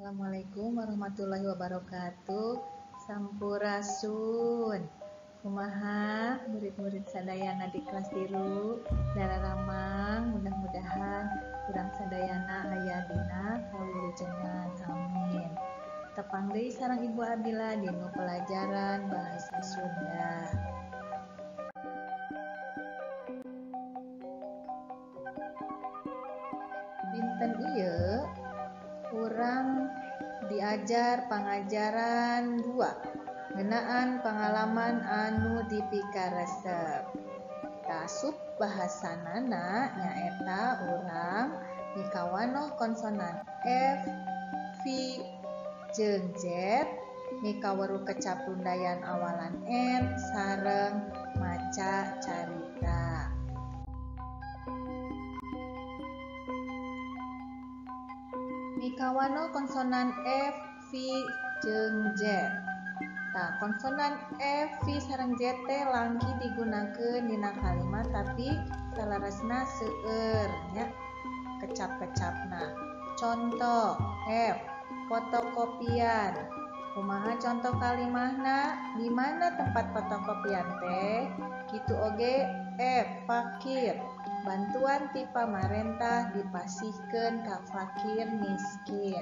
Assalamualaikum warahmatullahi wabarakatuh. Sampurasun. Kumaha murid-murid sadayana di kelas tilu dalaramang, mudah-mudahan urang sadayana aya dina kawilujengan. Amin. Tepang deui sareng Ibu Abila dinu pelajaran bahasa Sunda. Dinten ieu urang diajar pangajaran 2 ngeunaan pengalaman anu dipikaresep. Tasup bahasanana nyaeta urang mikawanoh konsonan F, V, jeung Z, mikaweruh kecap rundayan awalan N sareng maca carita. Mikawanoh konsonan F, V, jeung Z. Konsonan F, V, sareng Z teh langki digunakeun dina kalimat tapi salaresna seueur nya kecap-kecapna. Contoh F, fotokopian. Kumaha contoh kalimahna? Di mana tempat fotokopian teh? Kitu oge F, fakir. Bantuan ti pamarentah dipasihkeun ka fakir miskin.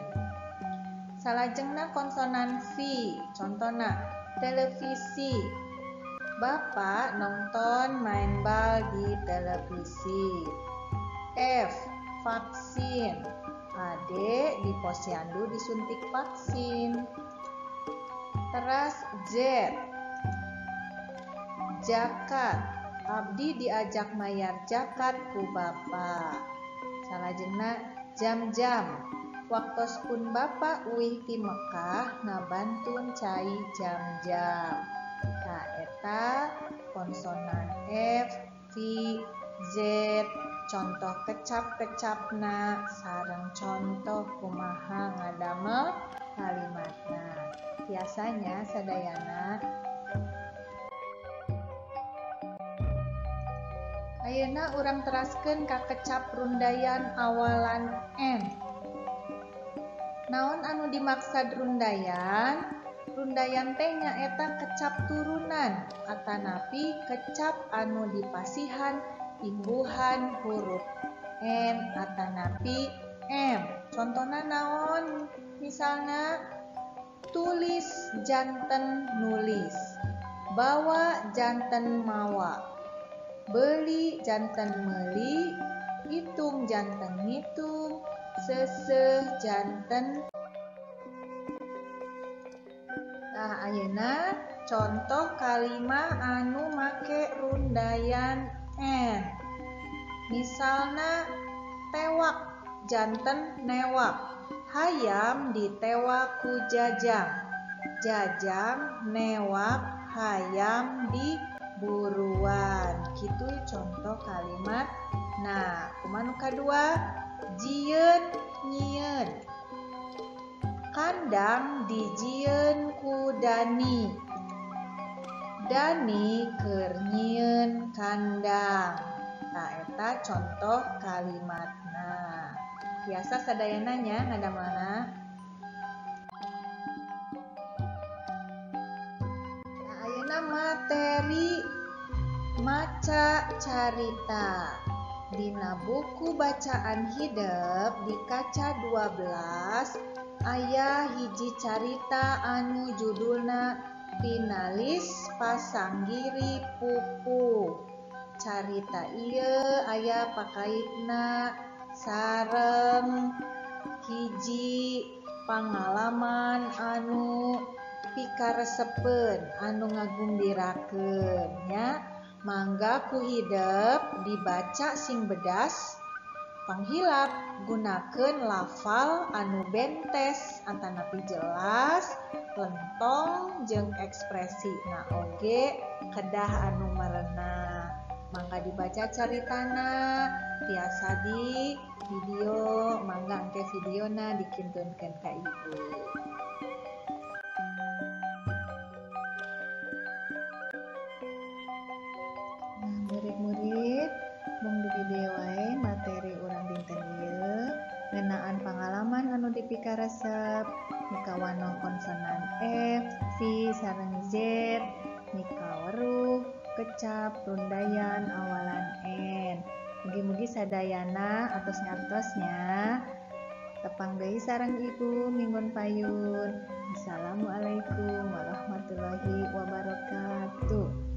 Salajengna konsonan V, contona televisi. Bapak nonton main bal di televisi. F, vaksin. Ade di posyandu disuntik vaksin. Teras Z, zakat. Abdi diajak mayar zakat ku Bapak. Salajengna jam-jam. Waktoskeun Bapak uih ti Mekah ngabantun cai jam-jam. Eta konsonan F, V, Z, contoh kecap-kecapna sareng contoh kumaha ngadamel kalimatna. Biasanya sadayana ayeuna urang teraskeun ka kecap rundayan awalan N. Naon anu dimaksad rundayan? Rundayan teh nyaeta kecap turunan atanapi kecap anu dipasihan imbuhan huruf N atanapi M. Contona naon? Misalna tulis janten nulis, bawa janten mawa, beli janten meuli, hitung janten ngitung, seuseuh janten. Ayeuna contoh kalimah anu make rundayan N. Misalna tewak janten newak, hayam ditewak ku jajang, jajang newak hayam di buruan. Kitu contoh kalimat. Kumaha nu kadua? Jieun nyieun. Kandang dijieun ku Dani. Dani keur nyieun kandang. Eta contoh kalimatna. Biasa sadayana nya ngadamelna. Ayeuna materi maca carita. Dina buku bacaan hideup di kaca 12 aya hiji carita anu judulna Finalis Pasanggiri Pupu. Carita ieu aya pakaitna sareng hiji pangalaman anu pikaresepeun anu ngagumbirakeun nya. Mangga ku hideup dibaca sing bedas, panghilap gunakeun lafal anu bentes atanapi jelas, lentong jeung ekspresina oge kedah anu marena. Mangga dibaca caritana, tiasa di video, mangga engke videona dikintunkeun ka Ibu. Murid-murid, mung di video wae materi urang dinten ieu ngeunaan pangalaman anu dipikaresep mika resep mika wanoh konsonan F, V sareng Z mika weruh kecap rundayan awalan N. Mugi-mugi sadayana atos-atosnya tepang deui sareng ibu minggon payun. Assalamualaikum warahmatullahi wabarakatuh.